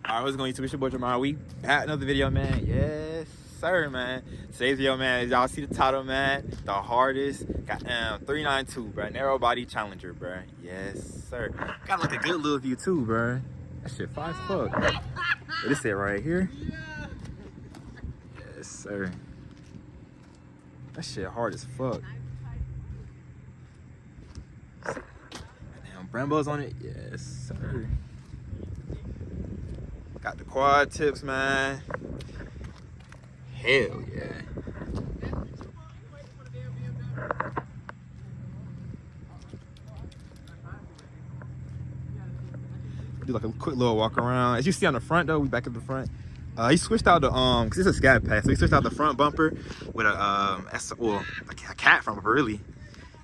Alright, what's going on YouTube? It's your boy Jamariiion. We back another video, man. Yes, sir, man. Today's video, man, as y'all see the title, man, the hardest goddamn 392, bro. Narrow body challenger, bro. Yes, sir. Got like a good little view too, bro. That shit fine as fuck. What is it right here? Yes, sir. That shit hard as fuck. Damn, Brembo's on it. Yes, sir. Got the quad tips, man. Hell yeah. Do like a quick little walk around. As you see on the front though, we back at the front. He switched out the cause it's a Scat pack, so he switched out the front bumper with a like a cat bumper really.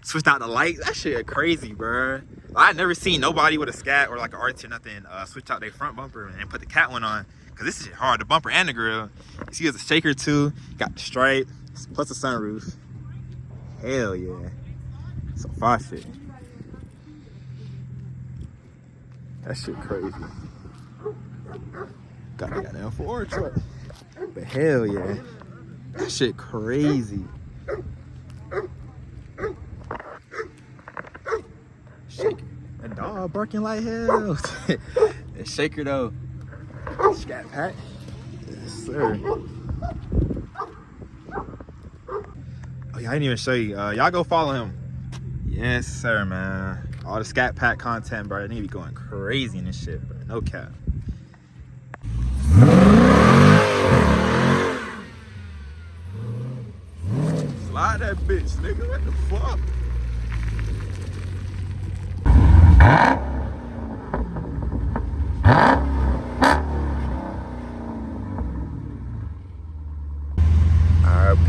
Switched out the lights. That shit crazy, bro. I never seen nobody with a Scat or like an RT or nothing switch out their front bumper and put the cat one on. Cause this is hard, the bumper and the grill. You see, there's a shaker too. Got the stripe plus the sunroof. Hell yeah. So far shit. That shit crazy. Got a goddamn Ford truck. But hell yeah. That shit crazy. Shaker. That dog barking like hell. That shaker though. Scat pack. Yes, sir. Oh yeah, I didn't even show you. Y'all go follow him. Yes, sir, man. All the Scat pack content, bro. They need to be going crazy in this shit, bro. No cap. Slide that bitch, nigga. What the fuck?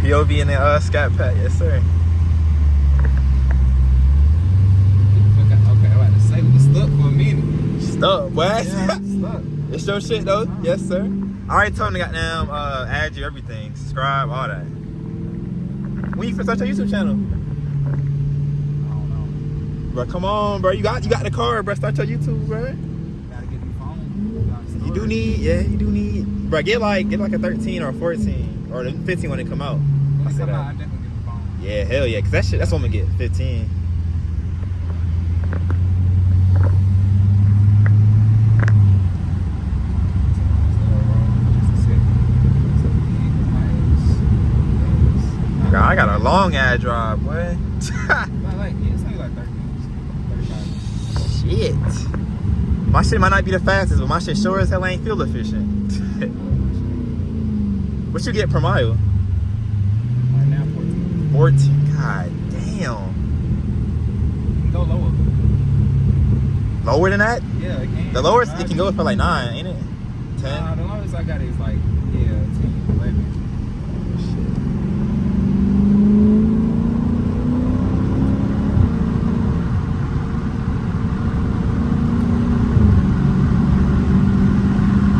POV in the Scat pack, yes sir. Okay, I'm about to say we was stuck for a minute. Stuck, what? Yeah, stuck. It's your shit though, yes sir. I already told him to goddamn add you everything, subscribe, all that. When you first start your YouTube channel? I don't know. Bro, come on, bro. You got the car, bro. Start your YouTube, bro. Gotta get the phone. You do need, yeah, you do need. Bro, get like a 13 or a 14. Or the 15 when it come out. When it come out, I definitely get the phone. Yeah, hell yeah, cause that's what I'm gonna get, 15. God, I got a long ad drive, boy. It's only like 30 minutes, 35 minutes. Shit. My shit might not be the fastest, but my shit sure as hell ain't fuel efficient. What you get per mile? Right now, 14. 14. God damn. You can go lower. Lower than that? Yeah, it can. The lowest it can go for like 9, ain't it? 10? Nah, the lowest I got is like, 10, 11.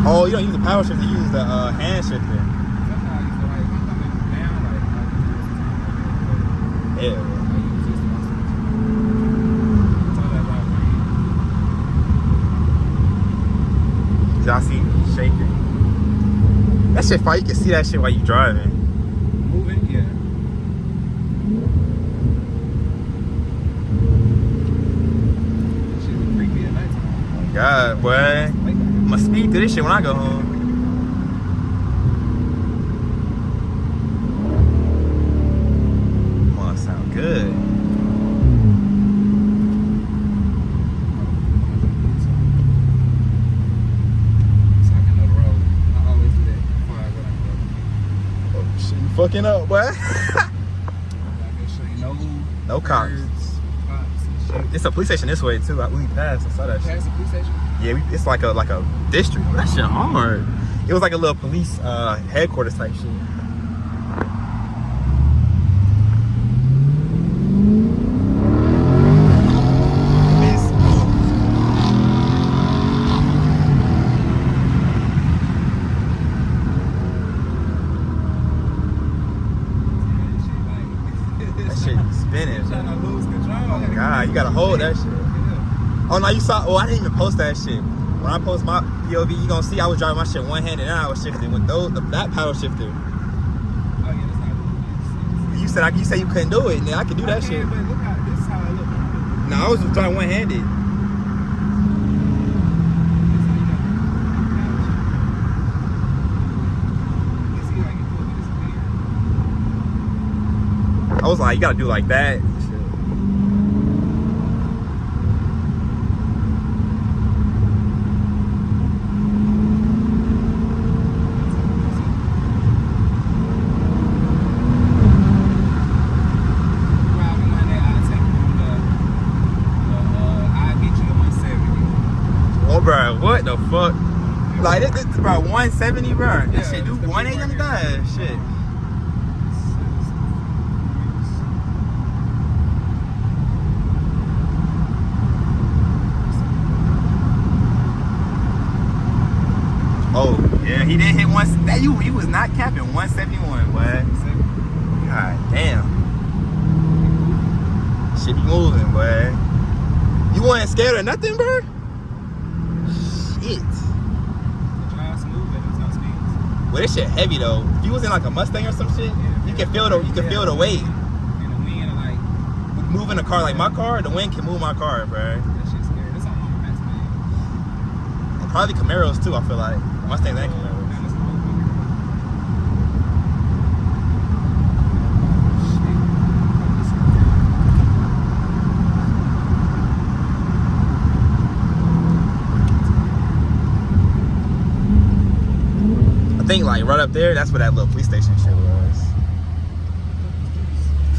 Oh, you don't use the power shifter, you use the hand shifter. Yeah. Y'all see shaking? That shit fire. You can see that shit while you driving. Moving, yeah. That shit be creepy at nighttime. God, boy. I'ma speed through this shit when I go home. Sound good. So I can know the road. I always do that before I go down the road. Oh shit, you fucking up, boy. I make sure you know No cops. It's a police station this way too. We passed. I saw that shit. Past the police station? Yeah, it's like a district. That shit hard. It was like a little police headquarters type shit. God, you gotta hold that shit. Oh no, you saw. Oh, I didn't even post that shit. when I post my POV, you gonna see I was driving my shit one-handed and I was shifting with that paddle shifter. Oh yeah, that's how it looks. You said you couldn't do it, and I could do that shit. But look how this is how I look. No, I was just driving one-handed. I was like, you gotta do like that. Bro, what the fuck? Like this bro, 170, bro. This shit do 180 on the dash. Shit. Oh yeah, he did hit one. That you was not capping 171, boy. God damn. Shit be moving, boy. You wasn't scared of nothing, bro? Shit. Well, this shit heavy though. If you was in like a Mustang or some shit, you can feel the the weight. And the wind like moving a car like my car, the wind can move my car, bro. That shit's scary. That's on my max, man. And probably Camaros too. I feel like Mustangs and Camaros. I think like right up there, that's where that little police station shit was.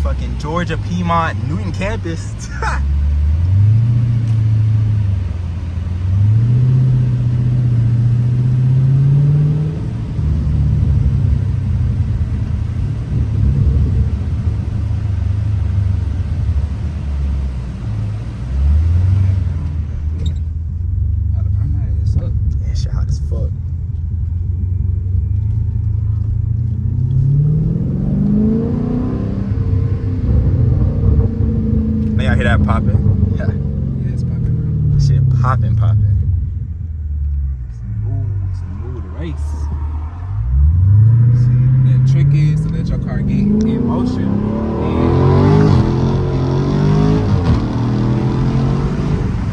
Fucking Georgia Piedmont Newton campus. Yeah, shit hot as fuck. Now y'all hear that popping? Yeah. Yeah, it's popping, bro. Shit popping. It's a move to race. See, the trick is to let your car get in motion.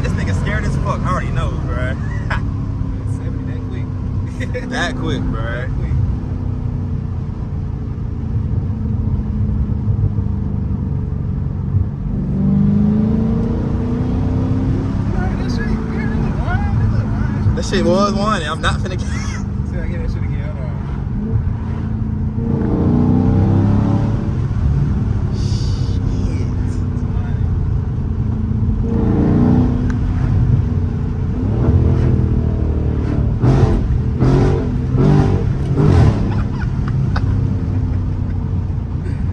This nigga scared as fuck. I already know, bro. 70 that quick. That quick, bro. That quick. That shit was one, and I'm not finna get. See, I get that shit again. Hold on.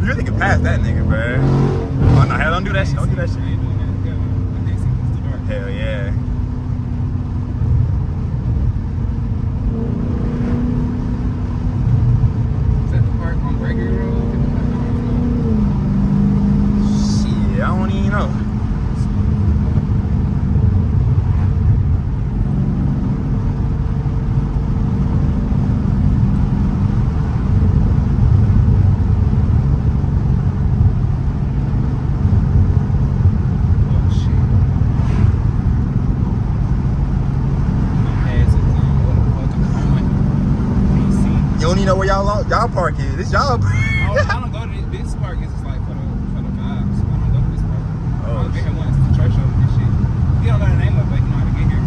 You really can pass that nigga, bro. Oh no, hell, don't do that shit. Don't do that shit. I ain't doing that. I can't see 'cause it's too dark. Hell yeah. Is that the park on Gregory Road? Shit, I don't even know. Oh shit. You don't even know where y'all park is. This y'all. I don't go to this park. It's just like for the vibes. I don't go to this park. Oh, I was here once. The church over this shit. You don't know the name of it, but you know how to get here.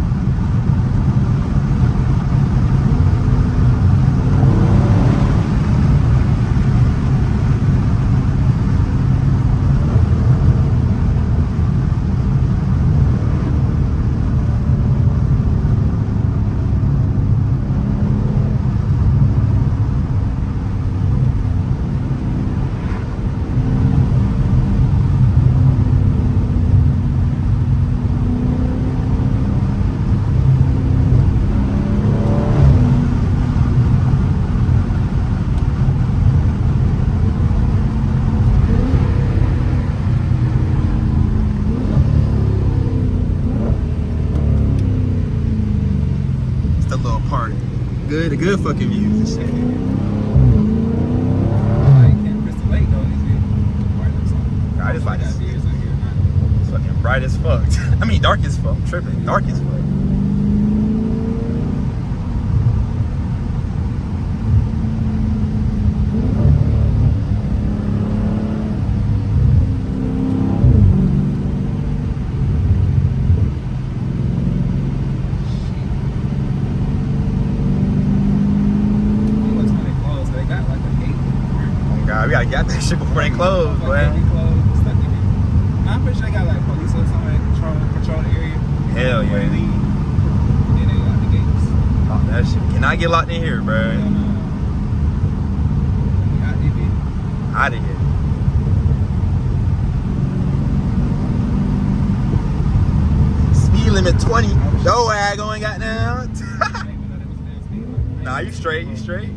part. Good, the good fucking views. Like Camp Crystal Lake though, is it? Right or something. I just like got this. beers out here, man. It's fucking bright as fuck. I mean, dark as fuck. I'm tripping. Dark as fuck. We gotta get that shit before they close, boy. I'm pretty sure they got like police or something that control the area. Hell Before they yeah. leave. Then they lock the gates. Oh, that shit cannot get locked in here, bro. Hell no. Out of here. Out of here. Speed limit 20. No ag going got down. Nah, you straight, you straight.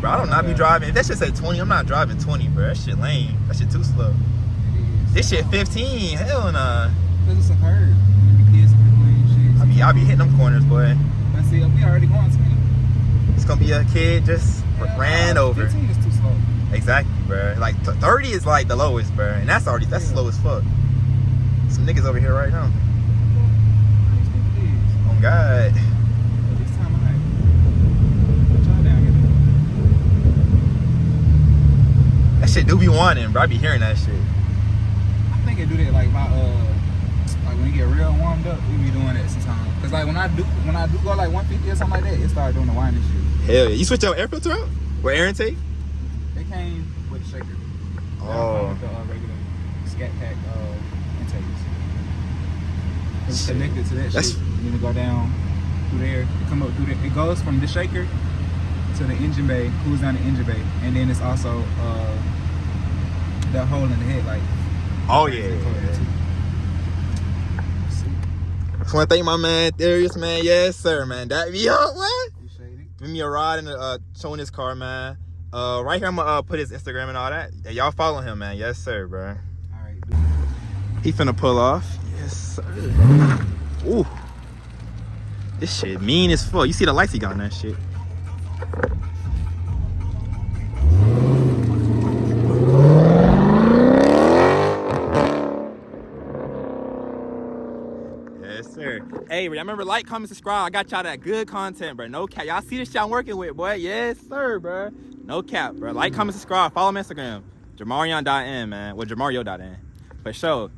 Bro, I don't not be driving. If that shit say 20, I'm not driving 20, bro. That shit lame. That shit too slow. This shit 15. Hell nah. Cause it's a curve. There be kids and people and shit. I be hitting them corners, boy. But see, we already going 20. It's gonna be a kid just ran over. 15 is too slow. Exactly, bro. Like 30 is like the lowest, bro. And that's slow as fuck. Some niggas over here right now. Oh God. This time of night. Put y'all down here. That shit do be wanting, bro. I be hearing that shit. I think it do that like my like when you get real warmed up, we be doing that sometimes. Cause like when I do go like 150 or something like that, it started doing the winding shit. Hell yeah. You switch your air filter out? Where air intake? They came with the shaker. Oh. With the regular Scat pack intakes. It's connected to that shit. You need to go down through there. It come up through there. It goes from the shaker to the engine bay, cools down the engine bay, and then it's also that hole in the headlight. Oh yeah. Just want to thank my man Darius, man. Yes, sir, man. That be up, what? Give me a ride and showing his car, man. Right here, I'm gonna put his Instagram and all that. Yeah, y'all follow him, man. Yes, sir, bro. All right. He finna pull off. Yes, sir. Ooh. This shit mean as fuck. You see the lights he got on that shit. Yes, sir. Hey, remember, like, comment, subscribe. I got y'all that good content, bro. No cap. Y'all see this shit I'm working with, boy. Yes, sir, bro. No cap, bro. Like, comment, subscribe. Follow me on Instagram. Jamariiion.in, man. Well, Jamariiion.in. For sure.